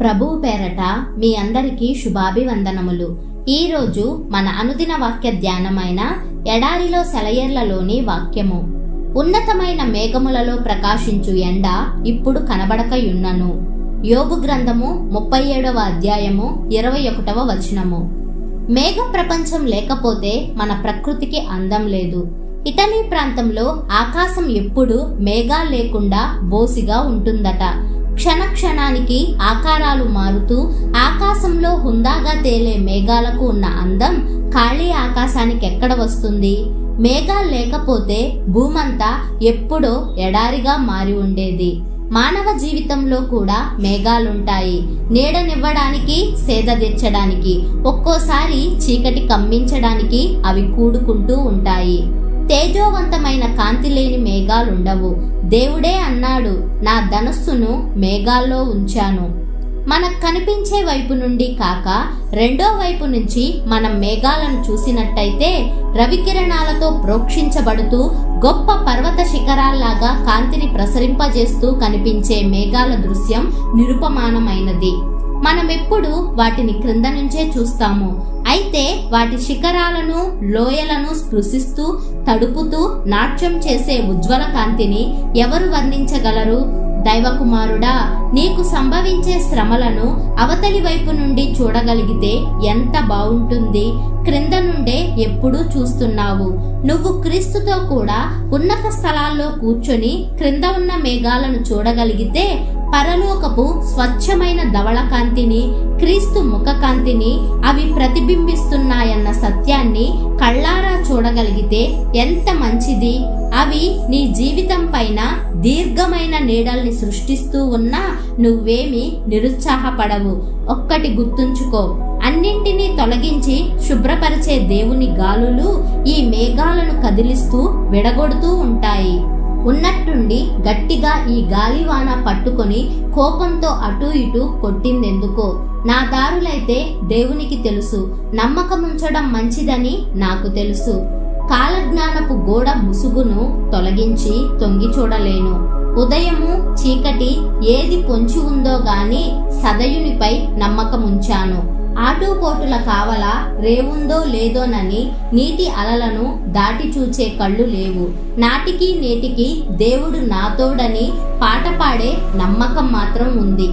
ప్రభువు పేరట మీ అందరికీ శుభాభివందనములు. ఈరోజు మన అనుదిన వాక్య ధ్యానమైన ఎడారిలో సెలయేర్లలోని వాక్యము. ఉన్నతమైన మేఘములలో ప్రకాశించు ఎండ ఇప్పుడు కనబడకయున్నను. యోబు గ్రంథము 37వ అధ్యాయము 21వ వచనము. మేఘ ప్రపంచం లేకపోతే మన ప్రకృతికి అందం లేదు. ఇటలీ ప్రాంతంలో ఆకాశం ఎప్పుడు మేఘాలు లేకుండా బోసిగా ఉంటుందట. క్షణక్షణానికి ఆకారాలు మారుతూ ఆకాశంలో హుందాగా తేలే మేఘాలకు ఉన్న అందం ఖాళీ ఆకాశానికి ఎక్కడ వస్తుంది? మేఘాలు లేకపోతే భూమంతా ఎప్పుడో ఎడారిగా మారి ఉండేది. మానవ జీవితంలో కూడా మేఘాలుంటాయి. నీడనివ్వడానికి, సేద తీర్చడానికి, ఒక్కోసారి చీకటి కమ్మించడానికి అవి కూడుకుంటూ ఉంటాయి. తేజోవంతమైన కాంతి లేని మేఘాలుండవు. దేవుడే అన్నాడు, నా ధనస్సును మేఘాల్లో ఉంచాను. మనకు కనిపించే వైపు నుండి కాక రెండో వైపు నుంచి మనం మేఘాలను చూసినట్టయితే రవికిరణాలతో ప్రోక్షించబడుతూ గొప్ప పర్వత శిఖరాల్లాగా కాంతిని ప్రసరింపజేస్తూ కనిపించే మేఘాల దృశ్యం నిరుపమానమైనది. మనమెప్పుడు వాటిని క్రింద నుంచే చూస్తాము. అయితే వాటి శిఖరాలను, లోయలను స్పృశిస్తూ తడుపుతూ నాట్యం చేసే ఉజ్వల కాంతిని ఎవరు వర్ణించగలరు? దైవకుమారుడా, నీకు సంభవించే శ్రమలను అవతలి వైపు నుండి చూడగలిగితే ఎంత బాగుంటుంది. క్రింద నుండే ఎప్పుడూ చూస్తున్నావు. నువ్వు క్రీస్తుతో కూడా ఉన్నత స్థలాల్లో కూర్చొని క్రింద ఉన్న మేఘాలను చూడగలిగితే పరలోకపు స్వచ్ఛమైన ధవళ కాంతిని, క్రీస్తు ముఖ కాంతిని అవి ప్రతిబింబిస్తున్నాయన్న సత్యాన్ని కళ్ళారా చూడగలిగితే ఎంత మంచిది. అవి నీ జీవితం పైన దీర్ఘమైన నీడల్ని సృష్టిస్తూ ఉన్నా నువ్వేమీ నిరుత్సాహపడవు. ఒక్కటి గుర్తుంచుకో, అన్నింటినీ తొలగించి శుభ్రపరిచే దేవుని గాలులు ఈ మేఘాలను కదిలిస్తూ విడగొడుతూ ఉంటాయి. ఉన్నట్టుండి గట్టిగా ఈ గాలివాన పట్టుకొని కోపంతో అటూ ఇటూ కొట్టిందెందుకో? నా దారులైతే దేవునికి తెలుసు. నమ్మకముంచడం మంచిదని నాకు తెలుసు. కాలజ్ఞానపు గోడ ముసుగును తొలగించి తొంగి చూడలేను. ఉదయము చీకటి ఏది పొంచి ఉందో గాని సదయునిపై నమ్మకముంచాను. ఆటుపోటుల కావల రేవుందో లేదోనని నీటి అలలను దాటి చూచే కళ్ళు లేవు. నాటికి నేటికి దేవుడు నాతోడని పాట పాడే నమ్మకం మాత్రం ఉంది.